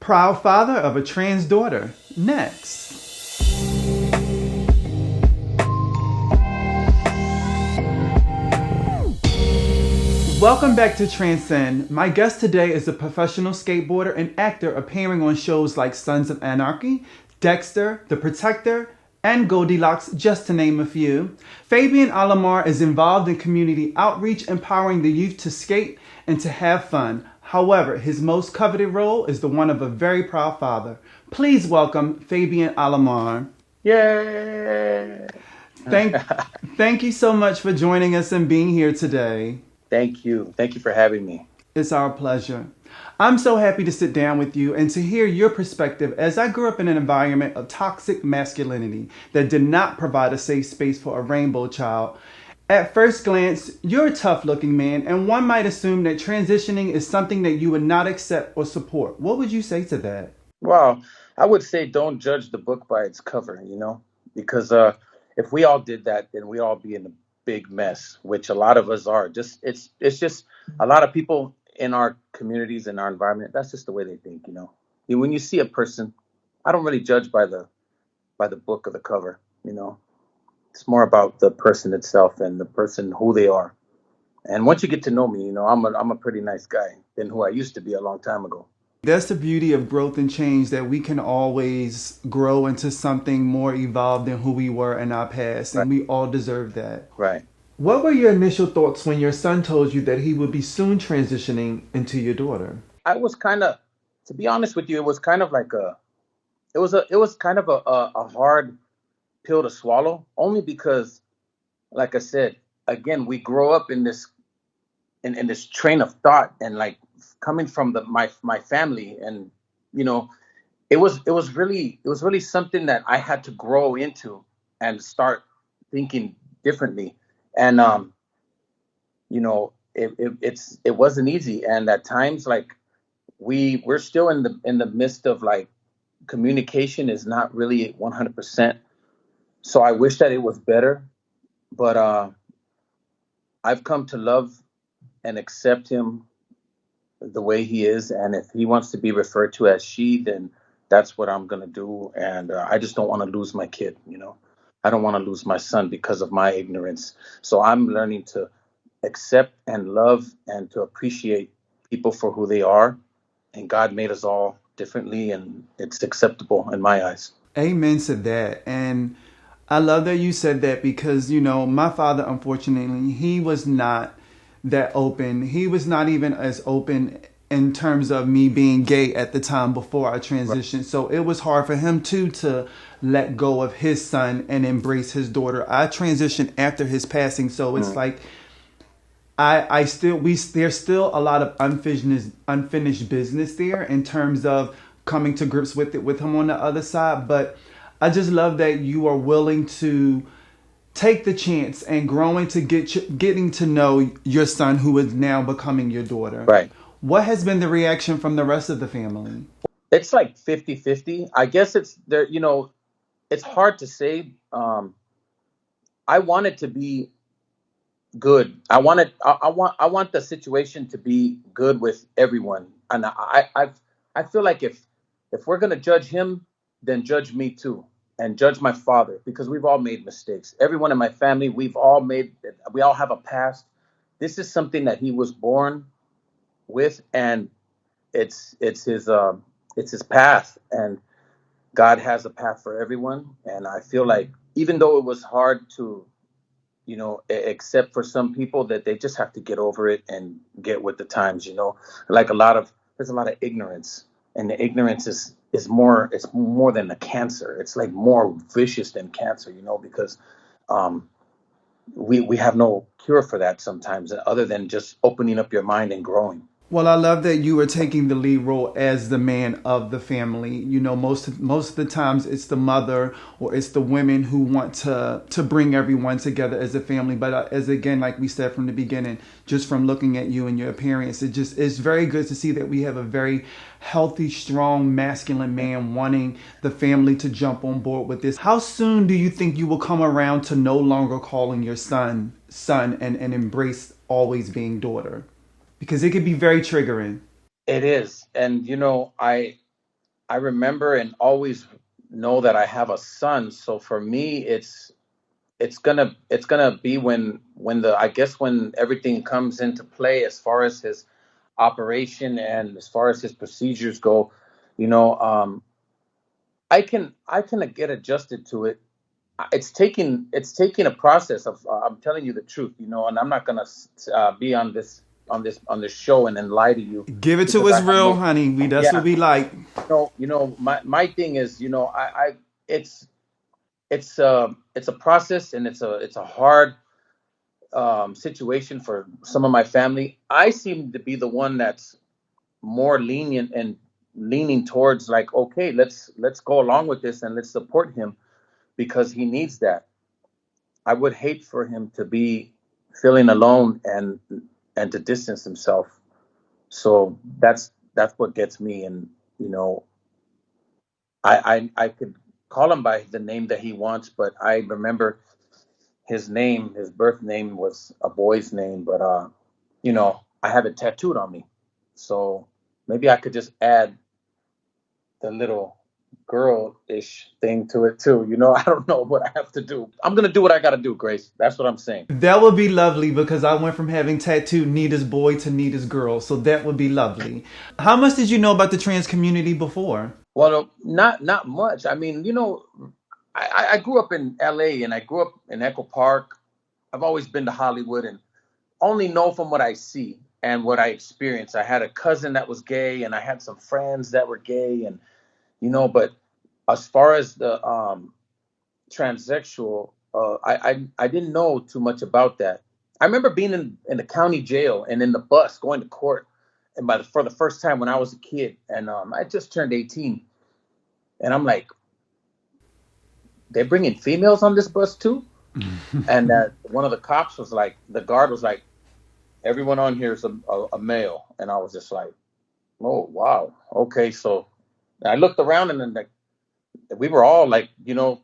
proud father of a trans daughter. Next. Welcome back to Transcend. My guest today is a professional skateboarder and actor appearing on shows like Sons of Anarchy, Dexter, The Protector, and Goldilocks, just to name a few. Fabian Alomar is involved in community outreach, empowering the youth to skate and to have fun. However, his most coveted role is the one of a very proud father. Please welcome Fabian Alomar. Yay! Thank you so much for joining us and being here today. Thank you. Thank you for having me. It's our pleasure. I'm so happy to sit down with you and to hear your perspective, as I grew up in an environment of toxic masculinity that did not provide a safe space for a rainbow child. At first glance, you're a tough-looking man, and one might assume that transitioning is something that you would not accept or support. What would you say to that? Well, I would say don't judge the book by its cover, because if we all did that, then we'd all be in a big mess, which a lot of us are. It's just a lot of people in our communities, in our environment. That's just the way they think, When you see a person, I don't really judge by the book or the cover, It's more about the person itself and the person who they are. And once you get to know me, I'm a pretty nice guy than who I used to be a long time ago. That's the beauty of growth and change, that we can always grow into something more evolved than who we were in our past, and we all deserve that. Right. What were your initial thoughts when your son told you that he would be soon transitioning into your daughter? I was kind of, to be honest with you, it was kind of like it was kind of a hard pill to swallow, only because, like I said, again, we grow up in this train of thought, and like coming from my family, and it was really something that I had to grow into and start thinking differently. And it wasn't easy, and at times, like, we're still in the midst of, like, communication is not really 100%. So I wish that it was better, but I've come to love and accept him the way he is, and if he wants to be referred to as she, then that's what I'm gonna do. And I just don't want to lose my kid. I don't want to lose my son because of my ignorance. So I'm learning to accept and love and to appreciate people for who they are. And God made us all differently, and it's acceptable in my eyes. Amen to that. And I love that you said that, because, my father, unfortunately, he was not that open. He was not even as open in terms of me being gay at the time before I transitioned. Right. So it was hard for him too to let go of his son and embrace his daughter. I transitioned after his passing, so it's like there's still a lot of unfinished business there in terms of coming to grips with it with him on the other side. But I just love that you are willing to take the chance and growing to getting to know your son, who is now becoming your daughter. Right. What has been the reaction from the rest of the family? It's like 50-50. I guess it's there, it's hard to say. I want it to be good. I want the situation to be good with everyone. And I feel like if we're gonna judge him, then judge me too. And judge my father, because we've all made mistakes. Everyone in my family, we all have a past. This is something that he was born with, and it's his path, and God has a path for everyone. And I feel like, even though it was hard to, accept for some people, that they just have to get over it and get with the times. Like there's a lot of ignorance, and the ignorance is more than a cancer. It's like more vicious than cancer, because we have no cure for that sometimes, other than just opening up your mind and growing. Well, I love that you are taking the lead role as the man of the family. Most of the times it's the mother or it's the women who want to bring everyone together as a family. But again, like we said from the beginning, just from looking at you and your appearance, it's very good to see that we have a very healthy, strong, masculine man wanting the family to jump on board with this. How soon do you think you will come around to no longer calling your son and embrace always being daughter? Because it could be very triggering. It is. And, I remember and always know that I have a son. So for me, it's gonna be when the I guess when everything comes into play as far as his operation and as far as his procedures go, you know, I can get adjusted to it. It's taking a process of I'm telling you the truth, and I'm not gonna be on this show and then lie to you Give it to because us I have real, no. honey. That's what Yeah, we like. my thing is, it's it's a process, and it's a hard situation for some of my family. I seem to be the one that's more lenient and leaning towards, like, okay, let's go along with this and let's support him because he needs that. I would hate for him to be feeling alone and to distance himself. So that's what gets me. And you know, I could call him by the name that he wants, but I remember his birth name was a boy's name, but I have it tattooed on me. So maybe I could just add the little girl-ish thing to it too. I don't know what I have to do. I'm gonna do what I gotta do, Grace. That's what I'm saying. That would be lovely because I went from having tattooed Nita's boy to Nita's girl. So that would be lovely. How much did you know about the trans community before? Well, no, not much. I mean, I grew up in LA and I grew up in Echo Park. I've always been to Hollywood and only know from what I see and what I experience. I had a cousin that was gay and I had some friends that were gay, and but as far as the transsexual, I didn't know too much about that. I remember being in the county jail and in the bus going to court, and for the first time when I was a kid, and I just turned 18, and I'm like, they're bringing females on this bus too, and that one of the cops was like, the guard was like, everyone on here is a male, and I was just like, oh wow, okay, so I looked around and then like we were all like,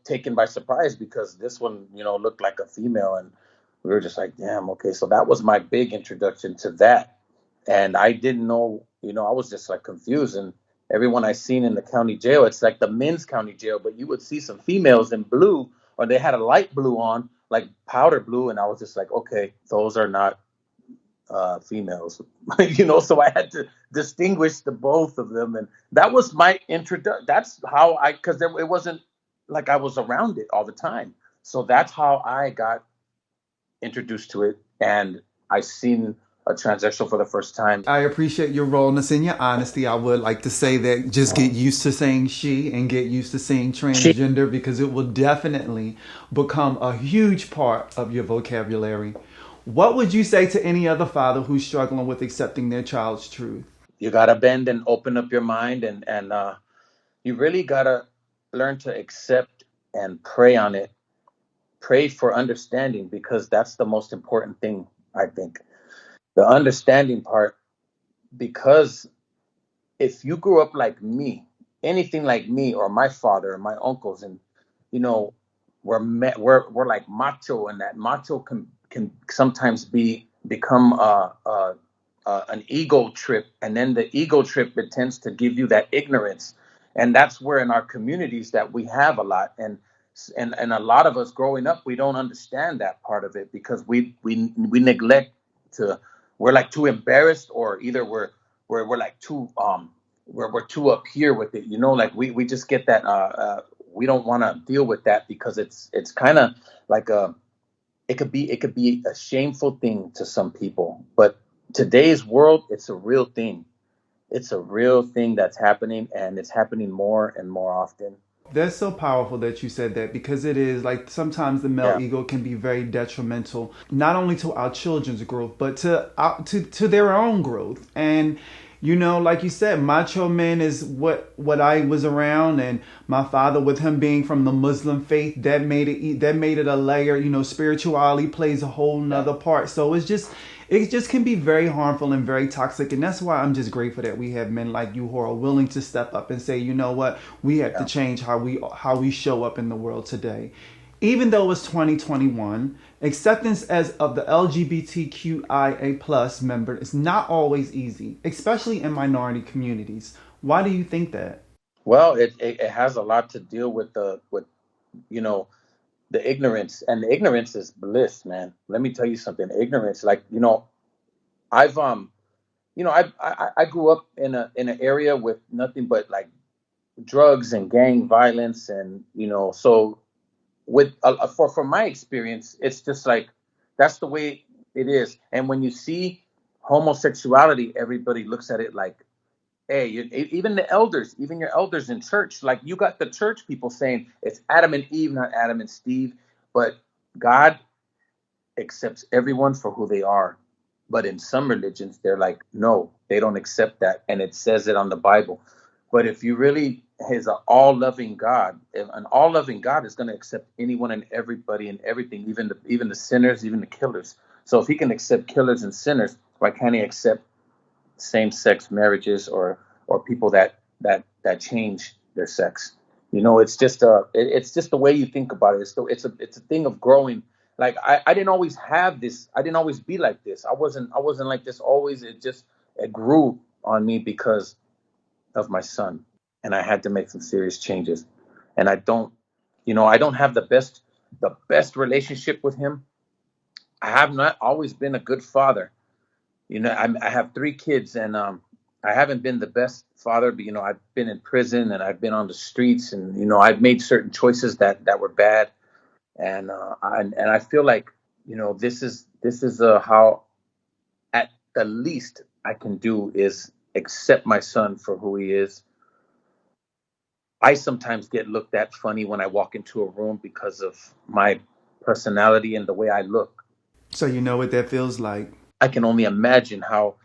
taken by surprise because this one, looked like a female, and we were just like, damn, okay. So that was my big introduction to that. And I didn't know, I was just like confused. And everyone I seen in the county jail, it's like the men's county jail, but you would see some females in blue, or they had a light blue on, like powder blue. And I was just like, okay, those are not females, so I had to distinguish the both of them. And that was my introduction. That's how because it wasn't like I was around it all the time. So that's how I got introduced to it. And I seen a transsexual for the first time. I appreciate your rawness and your honesty. I would like to say that just get used to saying she and get used to saying She, transgender because it will definitely become a huge part of your vocabulary. What would you say to any other father who's struggling with accepting their child's truth? you gotta bend and open up your mind, and you really gotta learn to accept and pray on it. Pray for understanding, because that's the most important thing, I think. The understanding part, because if you grew up like me, anything like me or my father or my uncles, and you know, we're like macho, and that macho can sometimes become an ego trip, and then the ego trip, it tends to give you that ignorance, and that's where in our communities that we have a lot, and a lot of us growing up, we don't understand that part of it because we neglect to, we're like too embarrassed, or either we're like too we're too up here with it, like we just get that we don't want to deal with that because it's kind of like it could be a shameful thing to some people, but today's world, it's a real thing. It's a real thing that's happening, and it's happening more and more often. That's so powerful that you said that because it is like sometimes the male Yeah. ego can be very detrimental, not only to our children's growth, but to their own growth. And like you said, macho men is what I was around, and my father, with him being from the Muslim faith, that made it a layer. Spirituality plays a whole Yeah. nother part. So it just can be very harmful and very toxic, and that's why I'm just grateful that we have men like you who are willing to step up and say, you know what, we have to Yeah. change how we show up in the world today. Even though it's 2021, acceptance as of the LGBTQIA plus member is not always easy, especially in minority communities. Why do you think that? Well, it has a lot to deal with you know the ignorance, and the ignorance is bliss, man. Let me tell you something. Ignorance, like I've I grew up in an area with nothing but like drugs and gang violence, and so with for from my experience, it's just like that's the way it is. And when you see homosexuality, everybody looks at it like, hey, even the elders, even your elders in church, like you got the church people saying it's Adam and Eve, not Adam and Steve. But God accepts everyone for who they are. But in some religions, they're like, no, they don't accept that. And it says it on the Bible. But if you really is an all-loving God, an all-loving God is going to accept anyone and everybody and everything, even the sinners, even the killers. So if he can accept killers and sinners, why can't he accept same-sex marriages or people that change their sex? It's just the way you think about it. It's a thing of growing. Like I didn't always have this. I didn't always be like this. I wasn't like this always. It grew on me because of my son, and I had to make some serious changes. And I don't have the best relationship with him. I have not always been a good father. I have 3 kids, and I haven't been the best father. But I've been in prison and I've been on the streets, and I've made certain choices that were bad. And I feel like this is how at the least I can do is accept my son for who he is. I sometimes get looked at funny when I walk into a room because of my personality and the way I look. So you know what that feels like. I can only imagine how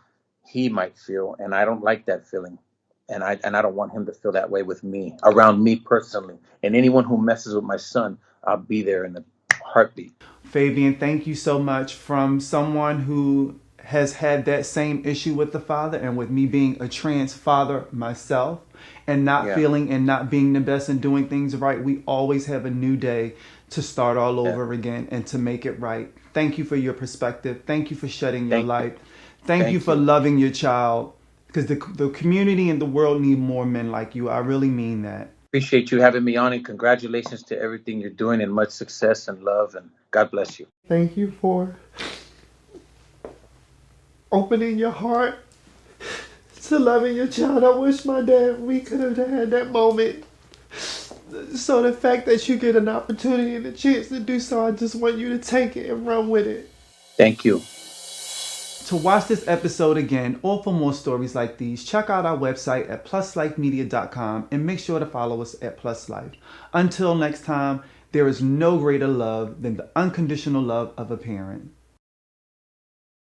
he might feel, and I don't like that feeling. And I don't want him to feel that way with me, around me personally. And anyone who messes with my son, I'll be there in a heartbeat. Fabian, thank you so much. From someone who has had that same issue with the father, and with me being a trans father myself, and not Yeah, feeling and not being the best and doing things right, we always have a new day to start all yeah. over again and to make it right. Thank you for your perspective. Thank you for shedding your Thank you. light. Thank you Thank for you. loving your child, because the community and the world need more men like you. I really mean that. Appreciate you having me on, and congratulations to everything you're doing, and much success and love, and God bless you. Thank you for opening your heart to loving your child. I wish my dad, we could have had that moment. So the fact that you get an opportunity and a chance to do so, I just want you to take it and run with it. Thank you. To watch this episode again or for more stories like these, check out our website at pluslifemedia.com and make sure to follow us at Plus Life. Until next time, there is no greater love than the unconditional love of a parent.